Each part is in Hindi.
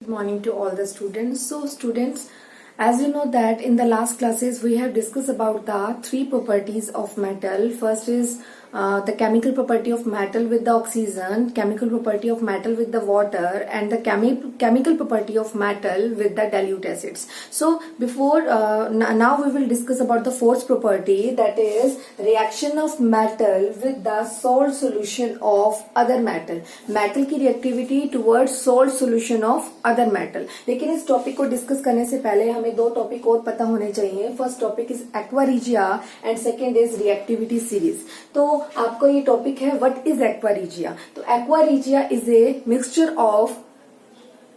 Good morning to all the students. So students, as you know that in the last classes we have discussed about the three properties of metal. First is the chemical property of metal with the oxygen, chemical property of metal with the water, and the chemical property of metal with the dilute acids. So before now we will discuss about the fourth property, that is reaction of metal with the salt solution of other metal. metal की reactivity towards salt solution of other metal. लेकिन इस टॉपिक को डिस्कस करने से पहले हमें दो टॉपिक और पता होने चाहिए. First topic is aqua regia and second is reactivity series. तो आपको ये टॉपिक है व्हाट इज एक्वा रिजिया. तो aqua regia is a mixture of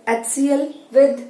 HCl with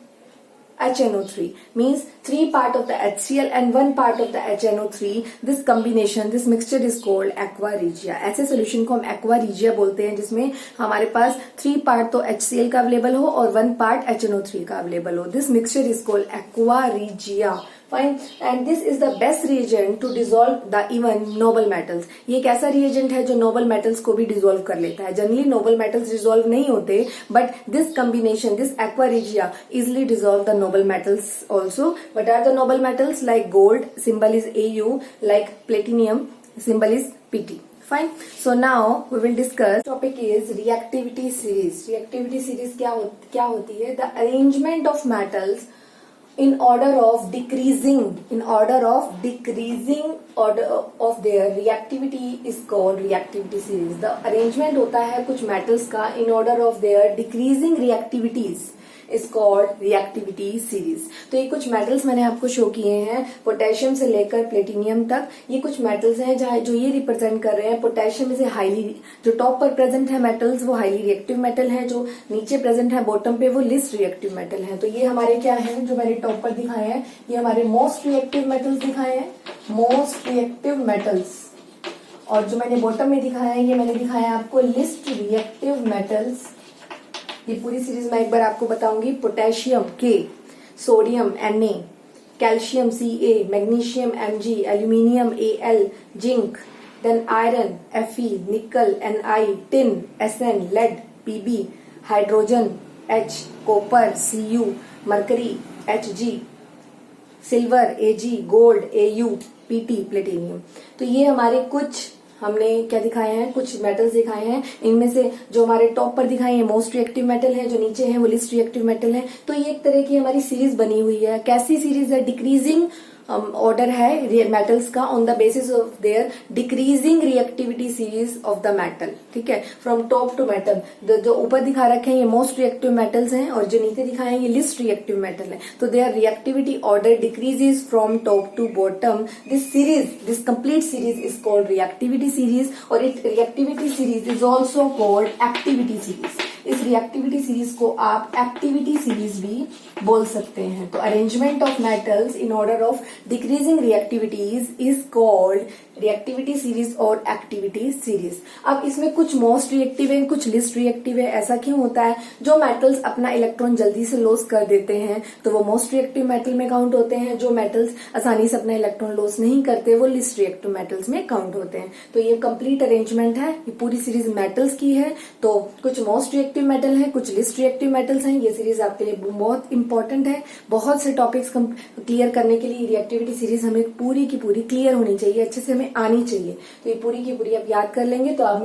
HNO3, means 3 part of the HCl and 1 part of the HNO3. This combination, this mixture is called aqua regia. ऐसे सोल्यूशन को हम aqua regia बोलते हैं जिसमें हमारे पास 3 part तो HCl का अवेलेबल हो और 1 part HNO3 का अवेलेबल हो. This mixture is called aqua regia. Fine. And this is the best reagent to dissolve the even noble metals. ये एक ऐसा reagent है जो noble metals को भी dissolve कर लेता है. Generally noble metals dissolve नहीं होते, but this combination, this aqua regia easily dissolve the noble metals also. What are the noble metals? Like gold, symbol is Au. Like platinum, symbol is Pt. Fine. So now we will discuss. Topic is reactivity series. Reactivity series क्या होती है? The arrangement of metals in order of decreasing order of their reactivity is called reactivity series. The arrangement होता है कुछ metals का in order of their decreasing reactivities is called reactivity series. तो ये कुछ metals मैंने आपको शो किए हैं, पोटेशियम से लेकर प्लेटिनियम तक. ये कुछ metals हैं जो ये रिप्रेजेंट कर रहे हैं. पोटेशियम इसे हाईली, जो टॉप पर प्रेजेंट है metals वो हाईली रिएक्टिव मेटल है, जो नीचे प्रेजेंट है बॉटम पे वो लिस्ट रिएक्टिव मेटल है. तो ये हमारे क्या है, जो मैंने टॉप पर दिखाए हैं ये हमारे मोस्ट रिएक्टिव मेटल्स दिखाए हैं, मोस्ट रिएक्टिव मेटल्स. और जो मैंने बॉटम में दिखाया है ये मैंने दिखाया आपको लिस्ट रिएक्टिव मेटल्स. ये पूरी सीरीज मैं एक बार आपको बताऊंगी. Potassium K, sodium Na, calcium Ca, magnesium Mg, aluminium Al, zinc, then iron Fe, nickel Ni, tin Sn, lead Pb, hydrogen H, copper Cu, mercury Hg, silver Ag, gold Au, Pt, platinum. तो ये हमारे कुछ हमने क्या दिखाए हैं, कुछ मेटल्स दिखाए हैं. इनमें से जो हमारे टॉप पर दिखाए हैं मोस्ट रिएक्टिव मेटल है, जो नीचे हैं वो लिस्ट रिएक्टिव मेटल है. तो ये एक तरह की हमारी सीरीज बनी हुई है. कैसी सीरीज है? डिक्रीजिंग ऑर्डर है मेटल्स का on the basis of their decreasing reactivity series of the metal. ठीक है, फ्रॉम टॉप टू मेटल. जो ऊपर दिखा रखे हैं ये मोस्ट रिएक्टिव मेटल्स हैं और जो नीचे दिखाए हैं ये लिस्ट रिएक्टिव मेटल है. तो their reactivity order decreases from top to bottom. This series, this complete series is called reactivity series, और it reactivity series is also called activity series. इस रिएक्टिविटी सीरीज को आप एक्टिविटी सीरीज भी बोल सकते हैं. तो arrangement of metals in order of decreasing reactivities is called reactivity series और एक्टिविटी सीरीज. अब इसमें कुछ मोस्ट रिएक्टिव है, कुछ लिस्ट रिएक्टिव है. ऐसा क्यों होता है? जो मेटल्स अपना इलेक्ट्रॉन जल्दी से लॉस कर देते हैं तो वो मोस्ट रिएक्टिव मेटल में काउंट होते हैं. जो मेटल्स आसानी से अपना इलेक्ट्रॉन लॉस नहीं करते वो लिस्ट रिएक्टिव मेटल्स में काउंट होते हैं. तो ये कंप्लीट अरेंजमेंट है, ये पूरी सीरीज मेटल्स की है. तो कुछ मोस्ट रिएक्टिव मेटल है, कुछ लिस्ट रिएक्टिव मेटल्स हैं. ये सीरीज आपके लिए बहुत इंपॉर्टेंट है. बहुत से टॉपिक्स क्लियर करने के लिए रिएक्टिविटी सीरीज हमें पूरी की पूरी क्लियर होनी चाहिए, अच्छे से हमें आनी चाहिए. तो ये पूरी की पूरी आप याद कर लेंगे. तो अब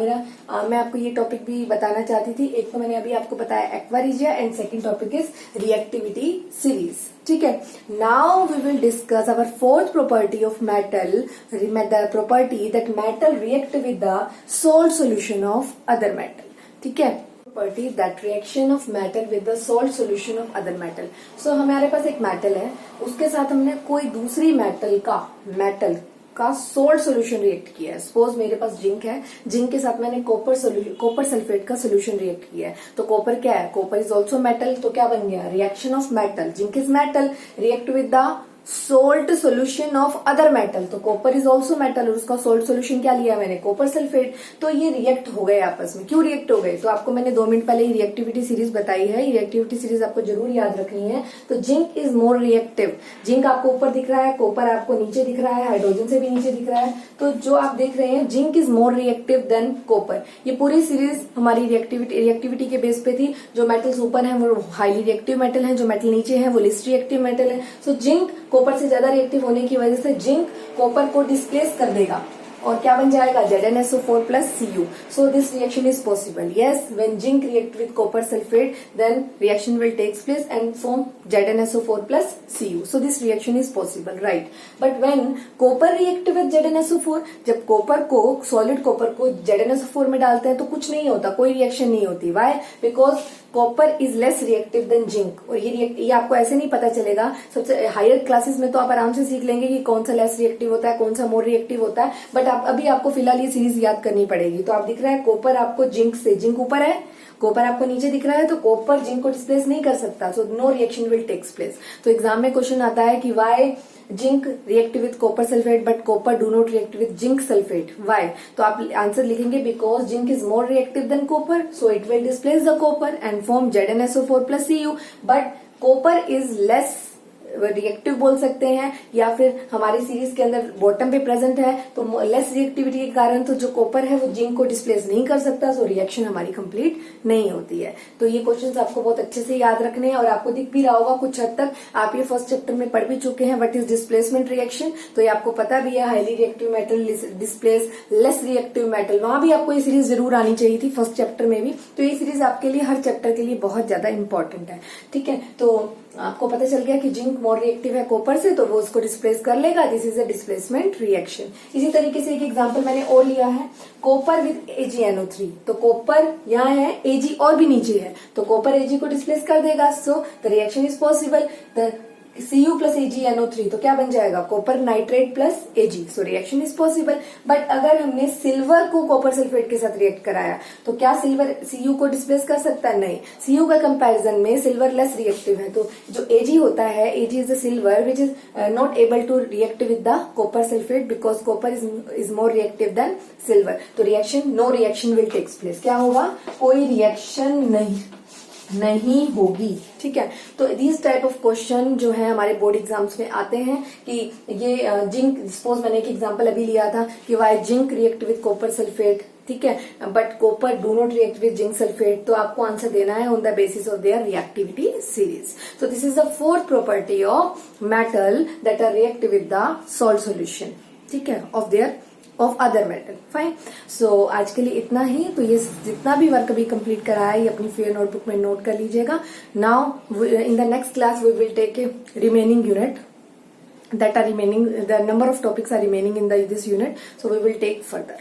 मैं आपको ये टॉपिक भी बताना चाहती थी. एक तो मैंने अभी आपको बताया aqua regia and second topic is reactivity series. ठीक है, now we will discuss our fourth property of metal, the property that metal react with the salt solution of other metal. ठीक है, property that reaction of metal with the salt solution of other metal. So हमारे पास एक मेटल है, उसके साथ हमने कोई दूसरी मेटल का सोल्ट सोल्यूशन रिएक्ट किया है. सपोज मेरे पास जिंक है, जिंक के साथ मैंने कॉपर सल्फेट का सोल्यूशन रिएक्ट किया है. तो कॉपर क्या है? Copper is also metal. तो क्या बन गया? Reaction of metal. Zinc is metal, react with the salt solution of other metal, तो कॉपर इज ऑल्सो मेटल और उसका सोल्ट सोल्यूशन क्या लिया मैंने, कॉपर सल्फेट। तो ये रिएक्ट हो गए आपस में। क्यों रिएक्ट हो गए, तो आपको मैंने 2 मिनट पहले ही रिएक्टिविटी सीरीज बताई है, रिएक्टिविटी सीरीज आपको जरूर याद रखनी है। तो zinc is more reactive, zinc आपको ऊपर दिख रहा है, कॉपर आपको नीचे दिख रहा है, हाइड्रोजन से भी नीचे दिख रहा है। तो जो आप देख रहे हैं zinc is more reactive than copper. ये पूरी सीरीज हमारी रिएक्टिविटी के बेस पे थी। जो मेटल्स ऊपर हैं वो हाईली रिएक्टिव मेटल हैं, जो मेटल नीचे हैं वो लिस्ट रिएक्टिव मेटल है। सो जिंक कॉपर से ज्यादा रिएक्टिव होने की वजह से जिंक कॉपर को डिस्प्लेस कर देगा और क्या बन जाएगा, ZnSO4 plus Cu. So this reaction is possible. Yes, when zinc react with copper sulfate, then reaction will takes place and form ZnSO4 plus Cu. So this reaction is possible, right? But when copper react with ZnSO4, जब कॉपर को, सॉलिड कॉपर को ZnSO4 में डालते हैं तो कुछ नहीं होता, कोई रिएक्शन नहीं होती। Why? Because copper is less reactive than zinc. और ये आपको ऐसे नहीं पता चलेगा, सबसे हायर क्लासेस में तो आप आराम से सीख लेंगे कि कौन सा लेस रिएक्टिव होता है, कौन सा मोर रिएक्टिव होता है, बट अभी आपको फिलहाल ये सीरीज याद करनी पड़ेगी। तो आप दिख रहा है कॉपर आपको जिंक से, जिंक ऊपर है, कॉपर आपको नीचे दिख रहा है, तो कॉपर जिंक को डिस्प्लेस नहीं कर सकता, so no reaction will takes place. तो एग्जाम में क्वेश्चन आता है कि why zinc react with copper sulphate but copper do not react with zinc sulphate, why? तो आप आंसर लिखेंगे because zinc is more reactive than copper, so it will displace the copper and form ZnSO4 plus Cu, but copper is less reactive बोल सकते हैं, या फिर हमारी सीरीज के अंदर बॉटम पे प्रेजेंट है तो लेस रिएक्टिविटी के कारण तो जो कॉपर है वो जिंक को डिस्प्लेस नहीं कर सकता, सो रिएक्शन हमारी कंप्लीट नहीं होती है। तो ये क्वेश्चंस आपको बहुत अच्छे से याद रखने हैं और आपको दिख भी रहा होगा कुछ हद तक, आप ये फर्स्ट चैप्टर में पढ़ भी चुके हैं व्हाट इज डिस्प्लेसमेंट रिएक्शन। तो ये आपको पता भी है, highly reactive metal displace less reactive metal, वहां भी आपको ये सीरीज जरूर आनी चाहिए थी फर्स्ट चैप्टर में भी। तो ये सीरीज आपके लिए हर चैप्टर के लिए बहुत ज्यादा इंपॉर्टेंट है, ठीक है। तो आपको पता चल गया कि जिंक मोर रिएक्टिव है कॉपर से, तो वो उसको डिस्प्लेस कर लेगा, this is a displacement reaction. इसी तरीके से एक एग्जांपल मैंने और लिया है, कॉपर विद AgNO3। तो कॉपर यहाँ है, Ag और भी नीचे है, तो कॉपर Ag को डिस्प्लेस कर देगा, so the reaction is possible. The Cu plus AgNO3 तो क्या बन जाएगा, copper nitrate plus Ag, so reaction is possible. But अगर हमने सिल्वर को कॉपर सल्फेट के साथ रिएक्ट कराया तो क्या सिल्वर Cu को डिस्प्लेस कर सकता है, नहीं। Cu का कंपैरिजन में सिल्वर लेस रिएक्टिव है, तो जो Ag होता है, Ag is the silver which is not able to react with the copper sulphate because copper is more reactive than silver. तो reaction, no reaction will takes place, क्या होगा, कोई रिएक्शन नहीं होगी, ठीक है। तो दिस टाइप ऑफ क्वेश्चन जो है हमारे बोर्ड एग्जाम्स में आते हैं कि ये जिंक, सपोज मैंने एक एग्जांपल अभी लिया था कि why zinc react with copper sulphate, ठीक है, but copper do not react with zinc sulphate, तो आपको आंसर देना है on the basis of their reactivity series. So this is the fourth property of metal that are react with the salt solution, ठीक है, of other metal, fine. So आज के लिए इतना ही। तो ये जितना भी वर्क अभी कंप्लीट करा है ये अपनी फेयर नोटबुक में नोट कर लीजिएगा। Now in the next class we will take a remaining unit that are remaining, the number of topics are remaining in this unit, so we will take further.